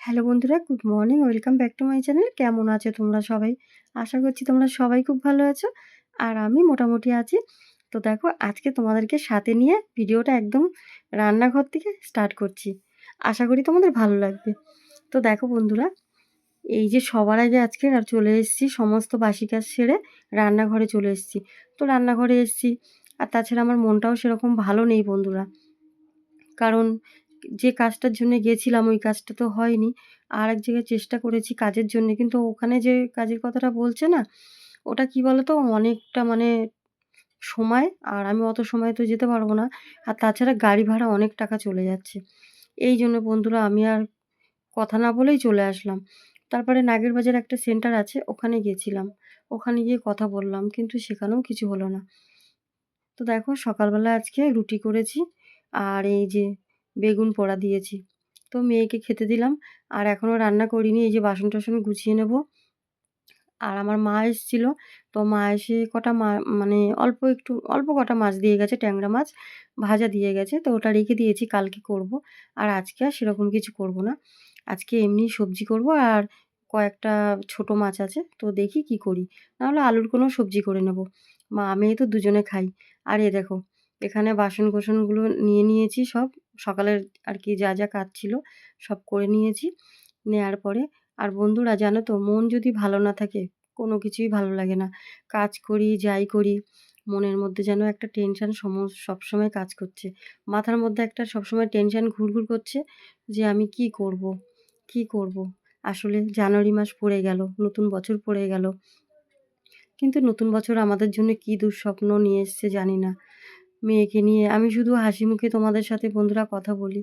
Hello বন্ধুরা, good morning. Welcome back to my channel. কেমন আছো তোমরা সবাই? আশা করছি তোমরা সবাই খুব ভালো আছো। আর আমি মোটামুটি আছি। তো দেখো, আজকে তোমাদেরকে সাথে নিয়ে ভিডিওটা একদম রান্নাঘর থেকে স্টার্ট করছি। আশা করি তোমাদের ভালো লাগবে। তো দেখো বন্ধুরা, এই যে সবার আগে আজকে চলে এসেছি, সমস্ত বাসি কাজ সেরে রান্নাঘরে চলে এসেছি। তো রান্নাঘরে এসেছি, আর তাছাড়া আমার মনটাও সেরকম ভালো নেই বন্ধুরা। কারণ যে কাজটার জন্য গেছিলাম ওই কাজটা তো হয়নি। আর এক জায়গায় চেষ্টা করেছি কাজের জন্যে, কিন্তু ওখানে যে কাজের কথাটা বলছে না, ওটা কি বলো তো, অনেকটা মানে সময়, আর আমি অত সময় তো যেতে পারবো না। আর তাছাড়া গাড়ি ভাড়া অনেক টাকা চলে যাচ্ছে। এই জন্য বন্ধুরা আমি আর কথা না বলেই চলে আসলাম। তারপরে নাগেরবাজার একটা সেন্টার আছে, ওখানে গেছিলাম। ওখানে গিয়ে কথা বললাম, কিন্তু সেখানেও কিছু হলো না। তো দেখো, সকালবেলা আজকে রুটি করেছি, আর এই যে বেগুন পোড়া দিয়েছি। তো মেয়েকে খেতে দিলাম। আর এখনও রান্না করিনি, এই যে বাসন টাসন গুছিয়ে নেব। আর আমার মা এসেছিল, তো মা এসে কটা মানে অল্প কটা মাছ দিয়ে গেছে, ট্যাংরা মাছ ভাজা দিয়ে গেছে। তো ওটা রেখে দিয়েছি, কালকে করব। আর আজকে আর সেরকম কিছু করব না। আজকে এমনি সবজি করব, আর কয়েকটা ছোট মাছ আছে, তো দেখি কি করি। নাহলে আলুর কোনো সবজি করে নেব। মা মেয়ে তো দুজনে খাই। আর এ দেখো, এখানে বাসন কোসনগুলো নিয়ে নিয়েছি সব। সকালের আর কি যা যা কাজ ছিল সব করে নিয়েছি। নেয়ার পরে, আর বন্ধুরা জানো তো, মন যদি ভালো না থাকে কোনো কিছুই ভালো লাগে না। কাজ করি যাই করি, মনের মধ্যে যেন একটা টেনশন সবসময় কাজ করছে। মাথার মধ্যে একটা সবসময় টেনশন ঘুরঘুর করছে, যে আমি কি করব, কি করব। আসলে জানুয়ারি মাস পড়ে গেল, নতুন বছর পড়ে গেল, কিন্তু নতুন বছর আমাদের জন্য কি দুঃস্বপ্ন নিয়ে এসছে জানি না। মেয়েকে নিয়ে আমি শুধু হাসি মুখে তোমাদের সাথে বন্ধুরা কথা বলি,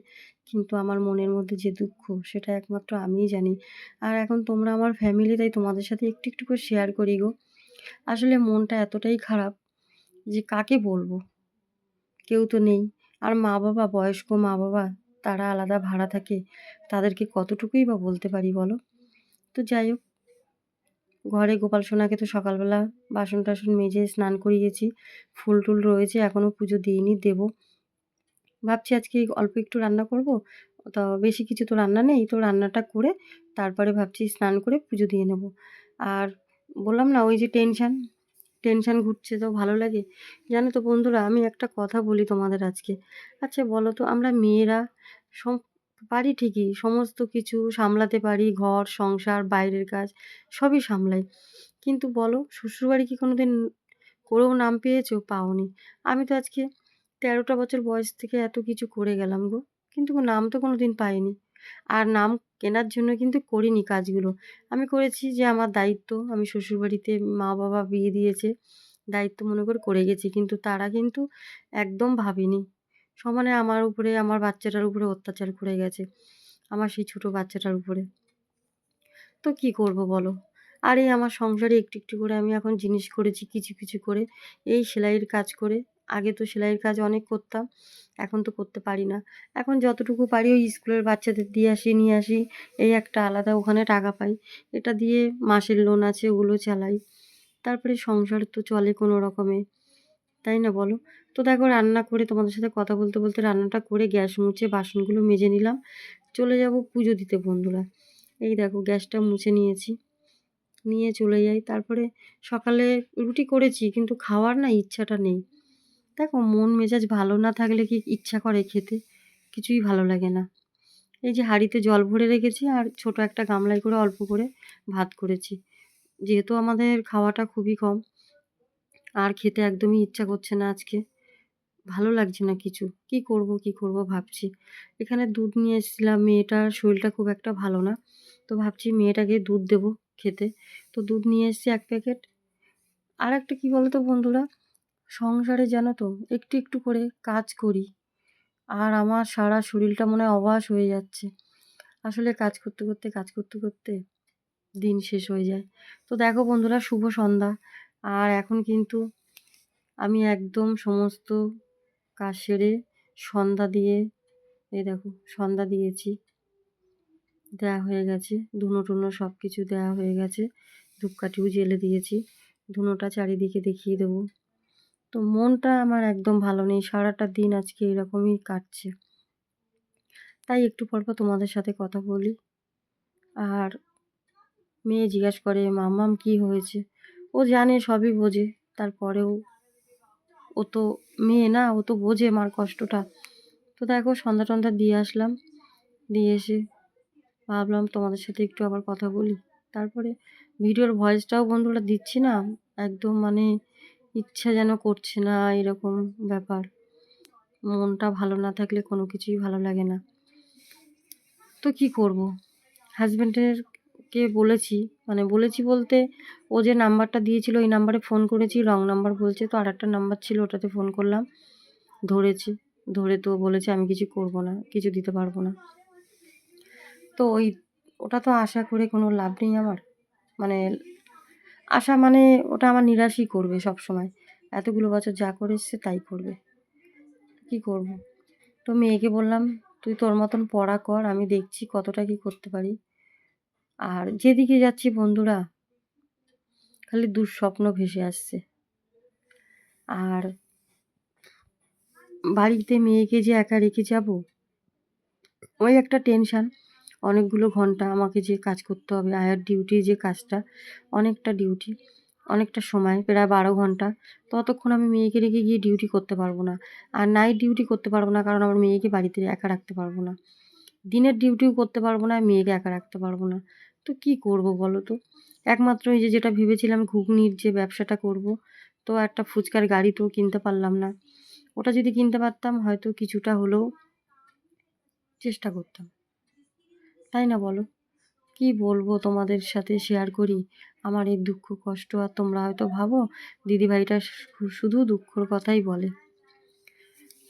কিন্তু আমার মনের মধ্যে যে দুঃখ সেটা একমাত্র আমিই জানি। আর এখন তোমরা আমার ফ্যামিলি, তাই তোমাদের সাথে একটু একটু করে শেয়ার করি গো। আসলে মনটা এতটাই খারাপ যে কাকে বলবো, কেউ তো নেই। আর মা বাবা, বয়স্ক মা বাবা, তারা আলাদা ভাড়া থাকে, তাদেরকে কতটুকুই বা বলতে পারি বলো। তো যাই হোক, ঘরে গোপাল সোনাকে তো সকালবেলা বাসন টাসন মেজে স্নান করিয়েছি। ফুল টুল রয়েছে, এখনও পুজো দিইনি, দেবো। ভাবছি আজকে অল্প একটু রান্না করব। তো বেশি কিছু তো রান্না নেই, তো রান্নাটা করে তারপরে ভাবছি স্নান করে পুজো দিয়ে নেব। আর বললাম না, ওই যে টেনশন ঘুরছে, তো ভালো লাগে। জানো তো বন্ধুরা, আমি একটা কথা বলি তোমাদের আজকে। আচ্ছা বলো তো, আমরা মেয়েরা সব পারি ঠিকই, সমস্ত কিছু সামলাতে পারি, ঘর সংসার বাইরের কাজ সবই সামলাই, কিন্তু বলো, শ্বশুরবাড়ি কি কোনোদিন করেও নাম পেয়েছো? পাওনি। আমি তো আজকে ১৩টা বছর বয়স থেকে এত কিছু করে গেলাম গো, কিন্তু নাম তো কোনোদিন পাইনি। আর নাম কেনার জন্য কিন্তু করিনি কাজগুলো। আমি করেছি যে আমার দায়িত্ব, আমি শ্বশুরবাড়িতে মা বাবা বিয়ে দিয়েছে, দায়িত্ব মনে করে গেছি, কিন্তু তারা কিন্তু একদম ভাবেনি। সমানে আমার উপরে, আমার বাচ্চাটার উপরে অত্যাচার করে গেছে, আমার সেই ছোট বাচ্চাটার উপরে। তো কি করব বলো? আর এই আমার সংসারে একটু একটু করে আমি এখন জিনিস করেছি, কিছু কিছু করে। এই সেলাইয়ের কাজ করে, আগে তো সেলাইয়ের কাজ অনেক করতাম, এখন তো করতে পারি না। এখন যতটুকু পারি ওই স্কুলের বাচ্চাদের দিয়ে আসি, নিয়ে আসি, এই একটা আলাদা ওখানে টাকা পাই। এটা দিয়ে মাসের লোন আছে, ওগুলো চালাই। তারপরে সংসার তো চলে কোনো রকমে, তাই না বলো? তো দেখো, রান্না করে তোমাদের সাথে কথা বলতে বলতে রান্নাটা করে গ্যাস মুছে বাসনগুলো মেজে নিলাম। চলে যাব পুজো দিতে বন্ধুরা। এই দেখো, গ্যাসটা মুছে নিয়েছি, নিয়ে চলে যাই। তারপরে সকালে রুটি করেছি, কিন্তু খাওয়ার না ইচ্ছাটা নেই। দেখো, মন মেজাজ ভালো না থাকলে কি ইচ্ছা করে খেতে? কিছুই ভালো লাগে না। এই যে হাঁড়িতে জল ভরে রেখেছি, আর ছোট একটা গামলায় করে অল্প করে ভাত করেছি। যেহেতু আমাদের খাওয়াটা খুবই কম, আর খেতে একদমই ইচ্ছা করছে না আজকে। ভালো লাগছে না কিছু। কি করব, কি করব ভাবছি। এখানে দুধ নিয়ে এসেছিলাম, মেয়েটার শরীরটা খুব একটা ভালো না। তো ভাবছি মেয়েটাকে দুধ দেবো খেতে। তো দুধ নিয়ে এসেছি ১ প্যাকেট। আরেকটা কি বলো তো বন্ধুরা, সংসারে জানো তো একটু একটু করে কাজ করি, আর আমার সারা শরীরটা মনে হয় অবশ হয়ে যাচ্ছে। আসলে কাজ করতে করতে দিন শেষ হয়ে যায়। তো দেখো বন্ধুরা, শুভ সন্ধ্যা। আর এখন কিন্তু আমি একদম সমস্ত কাজ সেরে সন্ধ্যা দিয়ে, এই দেখো সন্ধ্যা দিয়েছি, দেয়া হয়ে গেছে। ধুনো টুনো সব কিছু দেওয়া হয়ে গেছে। ধূপকাঠিও জ্বেলে দিয়েছি। ধুনোটা চারিদিকে দেখিয়ে দেবো। তো মনটা আমার একদম ভালো নেই। সারাটা দিন আজকে এরকমই কাটছে। তাই একটু পর পর তোমাদের সাথে কথা বলি। আর মেয়ে জিজ্ঞাসা করে মাম্মাম কি হয়েছে, ও জানে সবই বোঝে, তারপরেও ও তো মেয়ে না, ও তো বোঝে মার কষ্টটা। তো দেখো সন্ধ্যা টন্ধ্যা দিয়ে আসলাম, দিয়ে এসে ভাবলাম তোমাদের সাথে একটু আবার কথা বলি। তারপরে ভিডিওর ভয়েসটাও বন্ধুরা দিচ্ছি না, একদম মানে ইচ্ছা যেন করছে না, এরকম ব্যাপার। মনটা ভালো না থাকলে কোনো কিছুই ভালো লাগে না। তো কি করব, হাজব্যান্ডের কে বলেছি, মানে বলেছি বলতে ও যে নাম্বারটা দিয়েছিল ওই নাম্বারে ফোন করেছি, রং নাম্বার বলছে, তো আর একটা নাম্বার ছিল ওটাতে ফোন করলাম, ধরেছে। ধরে তো বলেছে আমি কিছু করব না, কিছু দিতে পারবো না। তো ওটা তো আশা করে কোনো লাভ নেই আমার, মানে আশা মানে ওটা আমার নিরাশই করবে সব সময়। এতগুলো বছর যা করে এসছে তাই করবে, কি করব। তো মেয়েকে বললাম তুই তোর মতন পড়া কর, আমি দেখছি কতটা কি করতে পারি। আর যেদিকে যাচ্ছি বন্ধুরা খালি দুঃস্বপ্ন ভেসে আসছে। আর বাড়িতে মেয়েকে যে একা রেখে যাব, ওই একটা টেনশান। অনেকগুলো ঘন্টা আমাকে যে কাজ করতে হবে, আয়ার ডিউটি যে কাজটা, অনেকটা ডিউটি, অনেকটা সময়, প্রায় 12 ঘন্টা। ততক্ষণ আমি মেয়েকে রেখে গিয়ে ডিউটি করতে পারবো না। আর নাইট ডিউটি করতে পারবো না, কারণ আমার মেয়েকে বাড়িতে একা রাখতে পারবো না। দিনের ডিউটিও করতে পারবো না, মেয়েকে একা রাখতে পারবো না। তো কি করব বলো তো? একমাত্র এই যে যেটা ভেবেছিলাম ঘুগনির যে ব্যবসাটা করব, তো একটা ফুচকার গাড়ি তো কিনতে পারলাম না। ওটা যদি কিনতে পারতাম হয়তো কিছুটা হলেও চেষ্টা করতাম, তাই না বলো? কি বলবো তোমাদের সাথে শেয়ার করি আমার এই দুঃখ কষ্ট। আর তোমরা হয়তো ভাবো দিদিভাইটা শুধু দুঃখর কথাই বলে।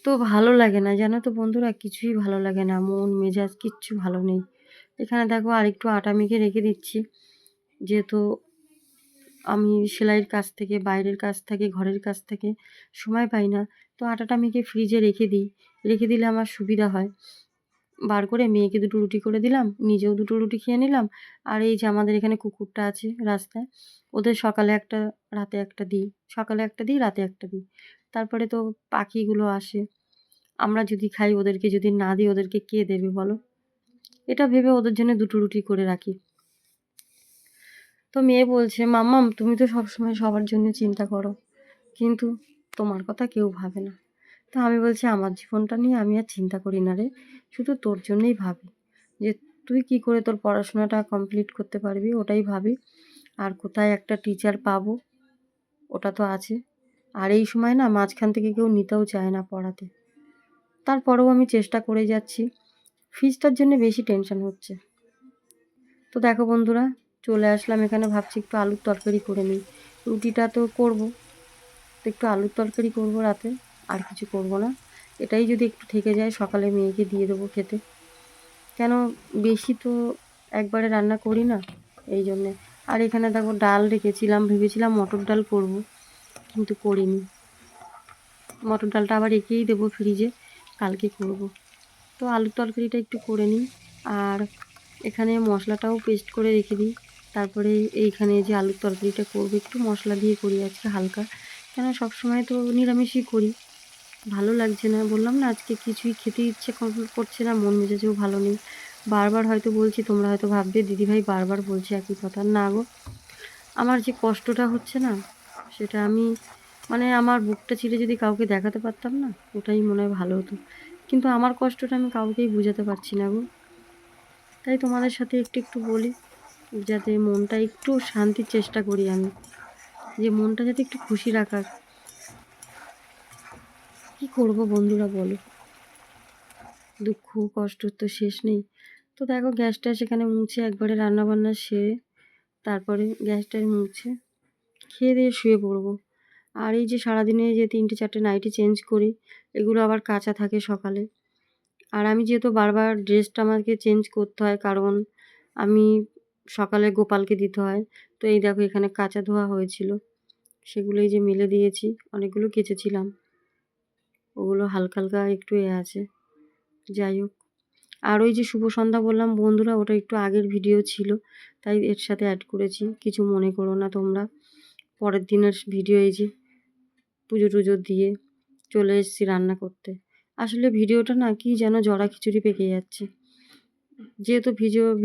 তো ভালো লাগে না জানো তো বন্ধুরা, কিছুই ভালো লাগে না, মন মেজাজ কিচ্ছু ভালো নেই। এখানে দেখো আরেকটু আটা মেখে রেখে দিচ্ছি, যেহেতু আমি সেলাইয়ের কাজ থেকে, বাইরের কাজ থেকে, ঘরের কাজ থেকে সময় পাই না। তো আটাটা মেখে ফ্রিজে রেখে দিই, রেখে দিলে আমার সুবিধা হয়। বার করে মেয়েকে 2টো রুটি করে দিলাম, নিজেও 2টো রুটি খেয়ে নিলাম। আর এই যে আমাদের এখানে কুকুরটা আছে রাস্তায়, ওদের সকালে একটা রাতে একটা দিই, সকালে একটা দিই রাতে একটা দিই। তারপরে তো পাখিগুলো আসে, আমরা যদি খাই ওদেরকে যদি না দিই ওদেরকে কে দেবে বলো? এটা ভেবে ওদের জন্য 2টো রুটি করে রাখি। তো মেয়ে বলছে মাম্মাম তুমি তো সবসময় সবার জন্য চিন্তা করো, কিন্তু তোমার কথা কেউ ভাবে না। তো আমি বলছি আমার জীবনটা নিয়ে আমি আর চিন্তা করি না রে, শুধু তোর জন্যই ভাবি, যে তুই কি করে তোর পড়াশোনাটা কমপ্লিট করতে পারবি ওটাই ভাবি। আর কোথায় একটা টিচার পাবো ওটা তো আছে। আর এই সময় না মাঝখান থেকে কেউ নিতেও চায় না পড়াতে, তারপরেও আমি চেষ্টা করে যাচ্ছি। ফিজটার জন্য বেশি টেনশন হচ্ছে। তো দেখো বন্ধুরা চলে আসলাম এখানে, ভাবছি একটু আলুর তরকারি করে নিই। রুটিটা তো করবো, তো একটু আলুর তরকারি করবো রাতে, আর কিছু করব না। এটাই যদি একটু থেকে যায় সকালে মেয়েকে দিয়ে দেবো খেতে। কেন বেশি তো একবারে রান্না করি না, এই জন্যে। আর এখানে দেখো ডাল রেখেছিলাম, ভেবেছিলাম মটর ডাল করব, কিন্তু করিনি। মটর ডালটা আবার রেখেই দেবো ফ্রিজে, কালকে করব। তো আলুর তরকারিটা একটু করে নিই। আর এখানে মশলাটাও পেস্ট করে রেখে দিই। তারপরে এইখানে যে আলুর তরকারিটা করবো একটু মশলা দিয়ে করি আজকে হালকা, কেন সবসময় তো নিরামিষই করি। ভালো লাগছে না, বললাম না আজকে কিছুই খেতে ইচ্ছে করছে না, মন মেজাজেও ভালো নেই। বারবার হয়তো বলছি, তোমরা হয়তো ভাববে দিদিভাই বারবার বলছে একই কথা। না গো, আমার যে কষ্টটা হচ্ছে না সেটা আমি মানে আমার বুকটা চিরে যদি কাউকে দেখাতে পারতাম না, ওটাই মনে হয় ভালো হতো। কিন্তু আমার কষ্টটা আমি কাউকেই বুঝাতে পারছি না গো। তাই তোমাদের সাথে একটু একটু বলি, যাতে মনটা একটু শান্তির চেষ্টা করি আমি, যে মনটা যাতে একটু খুশি রাখার। কি করব বন্ধুরা বলো, দুঃখ কষ্টর তো শেষ নেই। তো দেখো গ্যাসটা সেখানে মুছে একবারে রান্নাবান্না সেরে তারপরে গ্যাসটা মুছে খেয়ে দিয়ে শুয়ে পড়বো। আর এই যে সারাদিনে যে 3টে 4টে নাইটি চেঞ্জ করি, এগুলো আবার কাচা থাকে সকালে। আর আমি যেহেতু বারবার ড্রেসটা আমাকে চেঞ্জ করতে হয়, কারণ আমি সকালে গোপালকে দিতে হয়। তো এই দেখো এখানে কাচা ধোয়া হয়েছিল, সেগুলোই যে মেলে দিয়েছি, অনেকগুলো কেচেছিলাম, ওগুলো হালকা হালকা একটু আছে। যাই হোক, আর ওই যে শুভ সন্ধ্যা বললাম বন্ধুরা, ওটা একটু আগের ভিডিও ছিল, তাই এর সাথে অ্যাড করেছি, কিছু মনে করো না তোমরা। পরের দিনের ভিডিও, এই যে পুজো টুজো দিয়ে চলে এসেছি রান্না করতে। আসলে ভিডিওটা না কি যেন জড়া খিচুড়ি পেকে যাচ্ছে, যেহেতু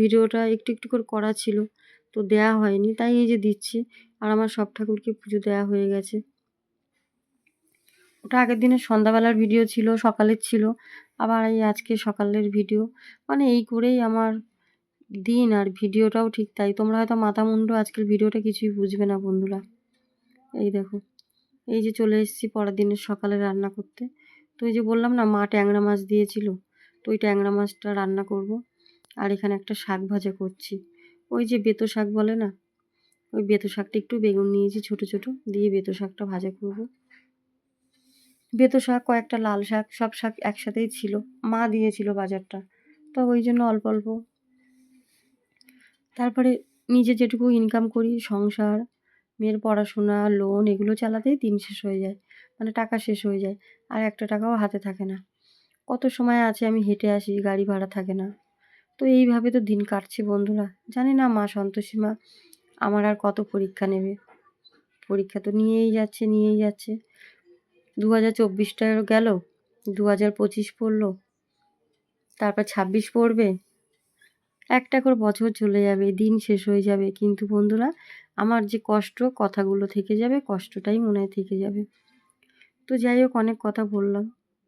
ভিডিওটা একটু একটু করে করা ছিল, তো দেয়া হয়নি, তাই এই যে দিচ্ছি। আর আমার সব ঠাকুরকে পুজো দেওয়া হয়ে গেছে। ওটা আগের দিনের সন্ধ্যাবেলার ভিডিও ছিল, সকালের ছিল, আবার এই আজকে সকালের ভিডিও। মানে এই করেই আমার দিন, আর ভিডিওটাও ঠিক তাই। তোমরা হয়তো মাথা মুন্ডু আজকের ভিডিওটা কিছুই বুঝবে না বন্ধুরা। এই দেখো, এই যে চলে এসেছি পরের দিনের সকালে রান্না করতে। তো এই যে বললাম না, মা ট্যাংরা মাছ দিয়েছিল, তো ওই ট্যাংরা মাছটা রান্না করব। আর এখানে একটা শাক ভাজা করছি, ওই যে বেতো শাক বলে না, ওই বেতো শাকটা একটু বেগুন নিয়েছি ছোট ছোট, দিয়ে বেতো শাকটা ভাজা করব। বেতো শাক, কয়েকটা লাল শাক, সব শাক একসাথেই ছিল, মা দিয়েছিল বাজারটা, তো ওই জন্য অল্প অল্প। তারপরে নিজে যেটুকু ইনকাম করি, সংসার, মেয়ের পড়াশোনা, লোন, এগুলো চালাতেই দিন শেষ হয়ে যায়, মানে টাকা শেষ হয়ে যায়। আর একটা টাকাও হাতে থাকে না। কত সময় আছে আমি হেঁটে আসি, গাড়ি ভাড়া থাকে না। তো এইভাবে তো দিন কাটছে বন্ধুরা। জানি না মা সন্তোষী মা আমার আর কত পরীক্ষা নেবে। পরীক্ষা তো নিয়েই যাচ্ছে নিয়েই যাচ্ছে। 2024টা গেল, 2025 পড়লো, তারপর 26 পড়বে। একটা করে বছর চলে যাবে, দিন শেষ হয়ে যাবে, কিন্তু বন্ধুরা আমার যে কষ্ট, কথাগুলো থেকে যাবে, কষ্টটাই মনে হয় থেকে যাবে। তো যাই হোক, অনেক কথা বললাম।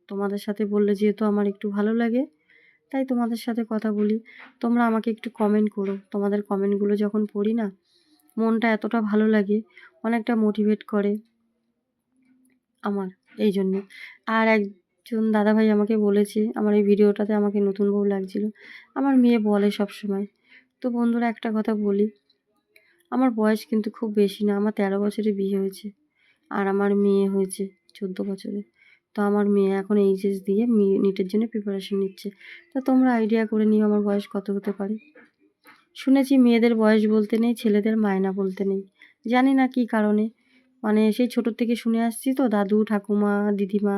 তোমাদের সাথে বললে যেহেতু আমার একটু ভালো লাগে, তাই তোমাদের সাথে কথা বলি। তোমরা আমাকে একটু কমেন্ট করো। তোমাদের কমেন্টগুলো যখন পড়ি না, মনটা এতটা ভালো লাগে, অনেকটা মোটিভেট করে আমার, এই জন্যে। আর একজন দাদাভাই আমাকে বলেছে, আমার এই ভিডিওটাতে আমাকে নতুন বউ লাগছিল। আমার মেয়ে বলে সবসময়। তো বন্ধুরা একটা কথা বলি, আমার বয়স কিন্তু খুব বেশি না, আমার 13 বছরে বিয়ে হয়েছে, আর আমার মেয়ে হয়েছে 14 বছরে। তো আমার মেয়ে এখন এইচএস দিয়ে নিটের জন্য প্রিপারেশন নিচ্ছে। তা তোমরা আইডিয়া করে নিও আমার বয়স কত হতে পারে। শুনেছি মেয়েদের বয়স বলতে নেই, ছেলেদের মায়না বলতে নেই। জানি না কী কারণে, মানে সেই ছোটোর থেকে শুনে আসছি তো, দাদু, ঠাকুমা, দিদিমা,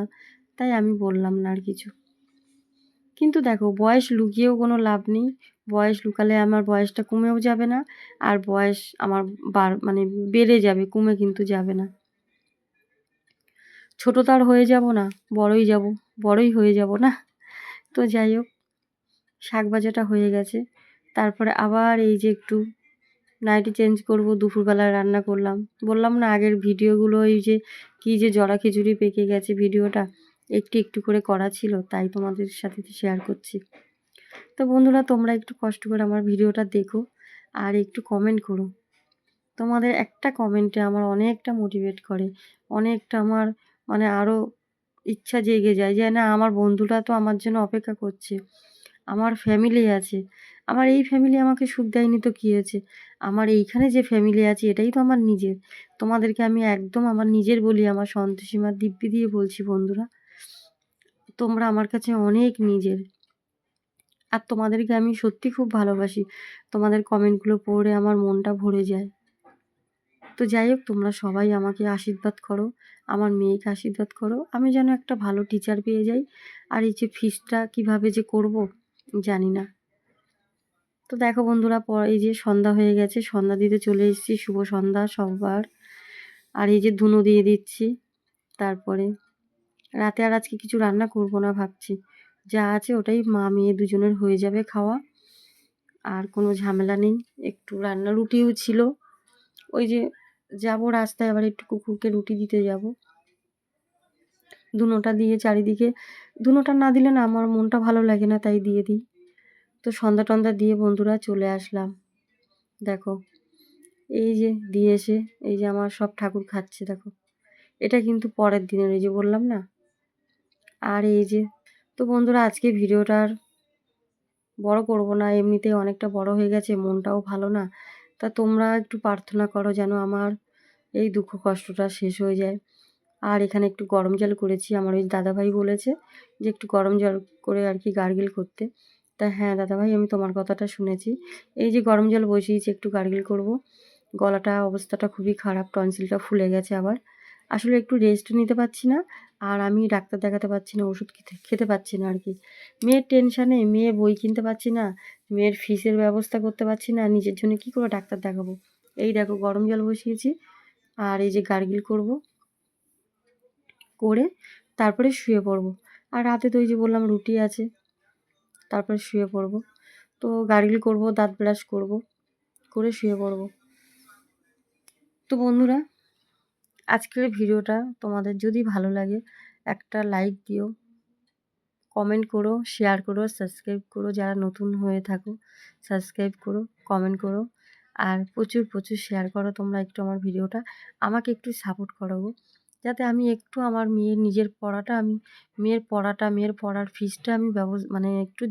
তাই আমি বললাম না আর কিছু। কিন্তু দেখো, বয়স লুকিয়েও কোনো লাভ নেই। বয়স লুকালে আমার বয়সটা কমেও যাবে না, আর বয়স আমার মানে বেড়ে যাবে, কমে কিন্তু যাবে না। ছোট তো আর হয়ে যাব না, বড়ই হয়ে যাব না। তো যাই হোক, শাক ভাজাটা হয়ে গেছে। তারপরে আবার এই যে একটু নাইটি চেঞ্জ করব, দুপুরবেলা রান্না করলাম। বললাম না আগের ভিডিওগুলো, এই যে কী যে জড়া খিচুড়ি পেকে গেছে ভিডিওটা, একটু একটু করে করা ছিল, তাই তোমাদের সাথে শেয়ার করছি। তো বন্ধুরা তোমরা একটু কষ্ট করে আমার ভিডিওটা দেখো, আর একটু কমেন্ট করো। তোমাদের একটা কমেন্টে আমার অনেকটা মোটিভেট করে, অনেকটা আমার মানে আরও ইচ্ছা জেগে যায় যে না, আমার বন্ধুরা তো আমার জন্য অপেক্ষা করছে, আমার ফ্যামিলি আছে। আমার এই ফ্যামিলি আমাকে সুখ দেয়নি তো কী হয়েছে, আমার এইখানে যে ফ্যামিলি আছে এটাই তো আমার নিজের। তোমাদেরকে আমি একদম আমার নিজের বলি, আমার সন্তোষীমা দিব্যি দিয়ে বলছি বন্ধুরা, তোমরা আমার কাছে অনেক নিজের। আর তোমাদেরকে আমি সত্যি খুব ভালোবাসি। তোমাদের কমেন্টগুলো পড়ে আমার মনটা ভরে যায়। তো যাই হোক, তোমরা সবাই আমাকে আশীর্বাদ করো, আমার মেয়েকে আশীর্বাদ করো, আমি যেন একটা ভালো টিচার পেয়ে যাই। আর এই যে ফিসটা কীভাবে যে করব জানি না। তো দেখো বন্ধুরা, এই যে সন্ধ্যা হয়ে গেছে, সন্ধ্যা দিতে চলে এসেছি, শুভ সন্ধ্যা সবার। আর এই যে ধুনো দিয়ে দিচ্ছি। তারপরে রাতে আর আজকে কিছু রান্না করব না ভাবছি, যা আছে ওটাই মা মেয়ে দুজনের হয়ে যাবে খাওয়া, আর কোনো ঝামেলা নেই। একটু রান্না, রুটিও ছিল, ওই যে যাব রাস্তায় আবার একটু কুকুরকে রুটি দিতে যাব, ধুনোটা দিয়ে চারিদিকে। ধুনোটা না দিলে না আমার মনটা ভালো লাগে না, তাই দিয়ে দিই। তো সন্ধ্যা টন্ধা দিয়ে বন্ধুরা চলে আসলাম। দেখো, এই যে দিয়ে এসে এই যে আমার সব ঠাকুর খাচ্ছে দেখো, এটা কিন্তু পরের দিনের, এই যে বললাম না। আর এই যে, তো বন্ধুরা আজকে ভিডিওটা আর বড় করব না, এমনিতেই অনেকটা বড় হয়ে গেছে, মনটাও ভালো না। তা তোমরা একটু প্রার্থনা করো যেন আমার এই দুঃখ কষ্টটা শেষ হয়ে যায়। আর এখানে একটু গরম জল করেছি, আমার ওই দাদাভাই বলেছে যে একটু গরম জল করে আর কি গার্গেল করতে। তা হ্যাঁ দাদাভাই, আমি তোমার কথাটা শুনেছি। এই যে গরম জল বসিয়েছি, একটু গার্গেল করব। গলাটা অবস্থাটা খুবই খারাপ, টনসিলটা ফুলে গেছে আবার। আসলে একটু রেস্ট নিতে পারছি না, আর আমি ডাক্তার দেখাতে পারছি না, ওষুধ খেতে পারছি না আর কি। মেয়ের টেনশানে, মেয়ে বই কিনতে পারছি না, মেয়ের ফিসের ব্যবস্থা করতে পারছি না, নিজের জন্য কী করে ডাক্তার দেখাবো। এই দেখো গরম জল বসিয়েছি, আর এই যে গার্গেল করব, করে তারপরে শুয়ে পড়ব। আর রাতে তো ওই যে বললাম রুটি আছে, তারপরে শুয়ে পড়ব। তো তো গার্গল করব, দাঁত ব্রাশ করব, করে শুয়ে পড়ব। তো বন্ধুরা, আজকের ভিডিওটা তোমাদের যদি ভালো লাগে একটা লাইক দিও, কমেন্ট করো, শেয়ার করো, সাবস্ক্রাইব করো। যারা নতুন হয়ে থাকো সাবস্ক্রাইব করো, কমেন্ট করো, আর প্রচুর প্রচুর শেয়ার করো তোমরা একটু আমার ভিডিওটা। আমাকে একটু সাপোর্ট করো গো, যাতে আমি একটু আমার মেয়ের নিজের পড়াটা, আমি মেয়ের পড়ার ফিসটা আমি মানে একটু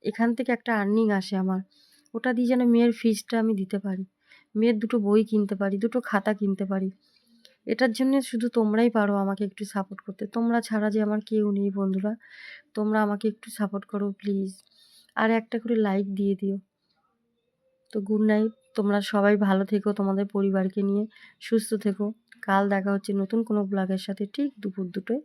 এখান থেকে একটা আর্নিং আসে আমার, ওটা দিয়ে যেন মেয়ের ফিসটা আমি দিতে পারি, মেয়ের দুটো বই কিনতে পারি, দুটো খাতা কিনতে পারি। এটার জন্য শুধু তোমরাই পারো আমাকে একটু সাপোর্ট করতে। তোমরা ছাড়া যে আমার কেউ নেই বন্ধুরা। তোমরা আমাকে একটু সাপোর্ট করো প্লিজ, আর একটা করে লাইক দিয়ে দিও। তো গুড নাইট, তোমরা সবাই ভালো থেকো, তোমাদের পরিবারকে নিয়ে সুস্থ থেকো। কাল দেখা হচ্ছে নতুন কোনো ব্লগের সাথে ঠিক দুপুর 2টায়।